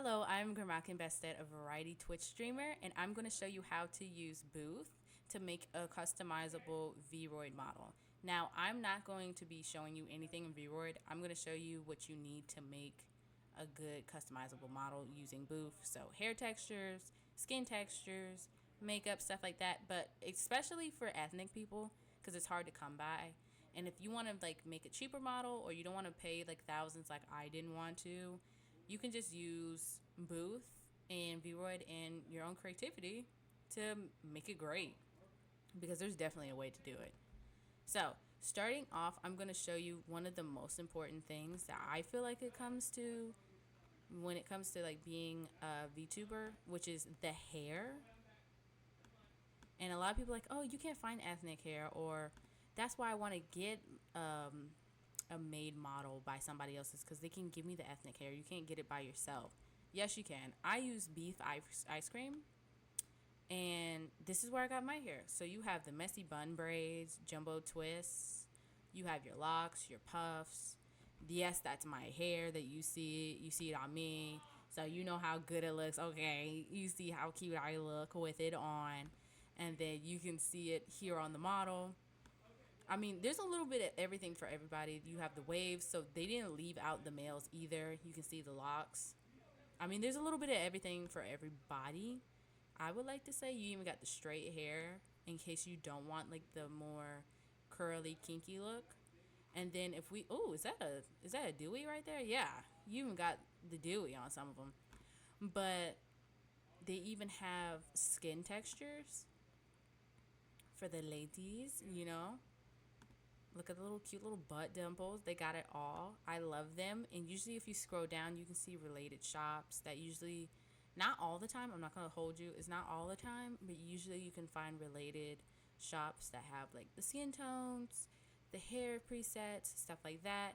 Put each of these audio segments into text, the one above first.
Hello, I'm Gramakin Bestet, a variety Twitch streamer, and I'm going to show you how to use Booth to make a customizable VRoid model. Now, I'm not going to be showing you anything in VRoid. I'm going to show you what you need to make a good customizable model using Booth. So hair textures, skin textures, makeup, stuff like that, but especially for ethnic people because it's hard to come by. And if you want to like make a cheaper model or you don't want to pay like thousands like I didn't want to, you can just use Booth and VRoid and your own creativity to make it great because there's definitely a way to do it. So, starting off, I'm going to show you one of the most important things that I feel like it comes to when it comes to like being a VTuber, which is the hair. And a lot of people are like, oh, you can't find ethnic hair, or that's why I want to get a made model by somebody else's because they can give me the ethnic hair. You can't get it by yourself. Yes, you can. I use beef ice cream, and this is where I got my hair. So you have the messy bun braids, jumbo twists, you have your locks, your puffs. Yes, that's my hair that you see. You see it on me. So you know how good it looks. Okay, you see how cute I look with it on. And then you can see it here on the model. I mean, there's a little bit of everything for everybody. You have the waves, so they didn't leave out the males either. You can see the locks. I mean, there's a little bit of everything for everybody. I would like to say you even got the straight hair in case you don't want like the more curly, kinky look. And then if we, oh, is that a dewy right there? Yeah, you even got the dewy on some of them. But they even have skin textures for the ladies, you know. Look at the little cute little butt dimples. They got it all. I love them. And usually if you scroll down, you can see related shops that usually, not all the time, I'm not going to hold you, it's not all the time, but usually you can find related shops that have like the skin tones, the hair presets, stuff like that.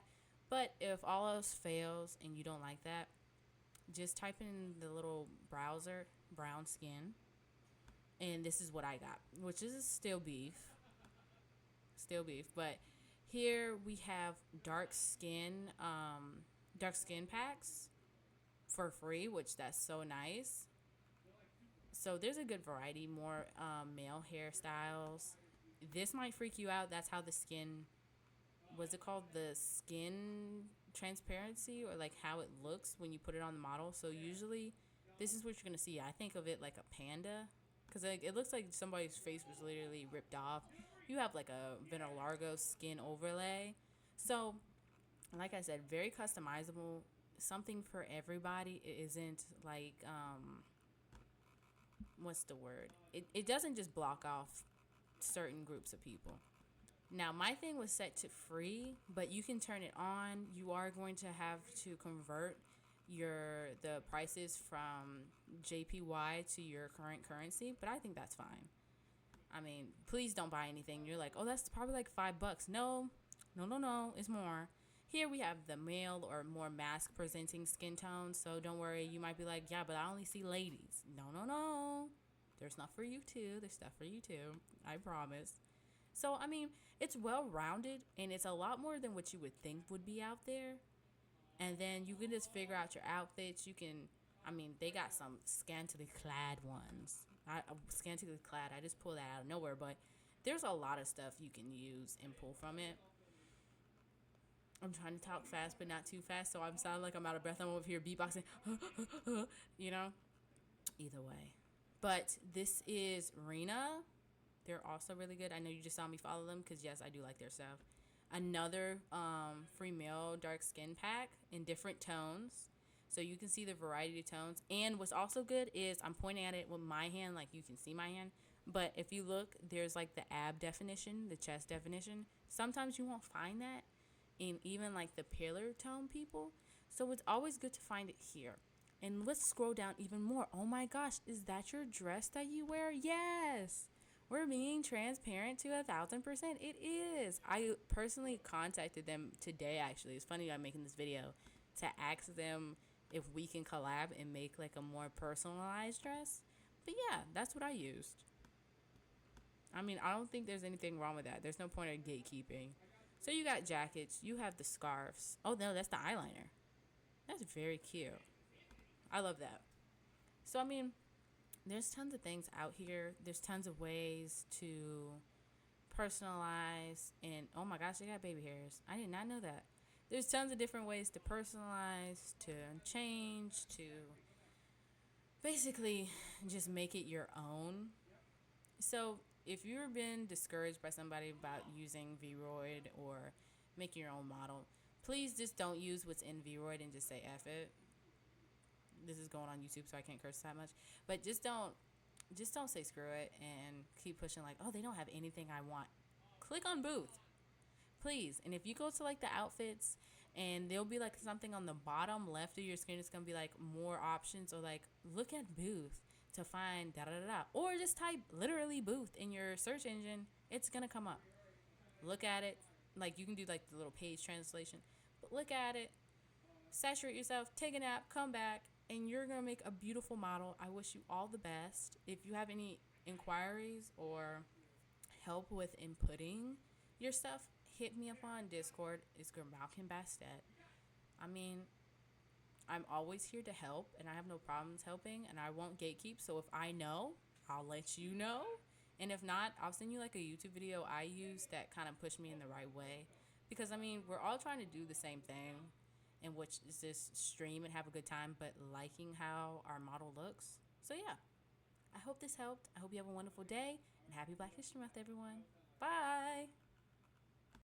But if all else fails and you don't like that, just type in the little browser, brown skin, and this is what I got, which is still beef, but here we have dark skin packs for free, which that's so nice. So there's a good variety, more male hairstyles. This might freak you out. That's how the skin, was it called, the skin transparency, or like how it looks when you put it on the model. So usually this is what you're gonna see. I think of it like a panda because like it looks like somebody's face was literally ripped off. You have like a Largo skin overlay. So like I said, very customizable, something for everybody. It isn't like what's the word, it doesn't just block off certain groups of people. Now, my thing was set to free, but you can turn it on. You are going to have to convert the prices from JPY to your current currency, but I think that's fine. I mean, please don't buy anything. You're like, oh, that's probably like $5. No, no, no, no. It's more. Here we have the male or more mask presenting skin tones. So don't worry. You might be like, yeah, but I only see ladies. No, no, no. There's stuff for you too. There's stuff for you too. I promise. So, I mean, it's well rounded and it's a lot more than what you would think would be out there. And then you can just figure out your outfits. You can, I mean, they got some scantily clad ones. Scantily clad, I just pulled that out of nowhere, but there's a lot of stuff you can use and pull from it. I'm trying to talk fast, but not too fast, so I'm sounding like I'm out of breath. I'm over here beatboxing, you know? Either way. But this is Rena. They're also really good. I know you just saw me follow them because, yes, I do like their stuff. Another free male dark skin pack in different tones. So you can see the variety of tones. And what's also good is I'm pointing at it with my hand, like you can see my hand. But if you look, there's like the ab definition, the chest definition. Sometimes you won't find that in even like the paler tone people. So it's always good to find it here. And let's scroll down even more. Oh my gosh, is that your dress that you wear? Yes. We're being transparent to 1,000%. It is. I personally contacted them today, actually. It's funny I'm making this video to ask them if we can collab and make like a more personalized dress. But yeah, that's what I used. I mean, I don't think there's anything wrong with that. There's no point in gatekeeping. So you got jackets. You have the scarves. Oh, no, that's the eyeliner. That's very cute. I love that. So, I mean, there's tons of things out here. There's tons of ways to personalize. And oh my gosh, they got baby hairs. I did not know that. There's tons of different ways to personalize, to change, to basically just make it your own. So, if you've been discouraged by somebody about using VRoid or making your own model, please just don't use what's in VRoid and just say F it. This is going on YouTube, so I can't curse that much. But just don't say screw it and keep pushing like, oh, they don't have anything I want. Click on booth, please. And if you go to like the outfits, and there'll be like something on the bottom left of your screen, it's gonna be like more options, or like look at booth to find da da da da, or just type literally booth in your search engine. It's gonna come up. Look at it. Like you can do like the little page translation, but look at it, saturate yourself, take a nap, come back, and you're gonna make a beautiful model. I wish you all the best. If you have any inquiries or help with inputting your stuff, hit me up on Discord. It's Malcolm Bastet. I mean, I'm always here to help, and I have no problems helping, and I won't gatekeep. So if I know, I'll let you know. And if not, I'll send you like a YouTube video I use that kind of pushed me in the right way. Because I mean, we're all trying to do the same thing, and which is just stream and have a good time, but liking how our model looks. So yeah, I hope this helped. I hope you have a wonderful day, and happy Black History Month, everyone. Bye.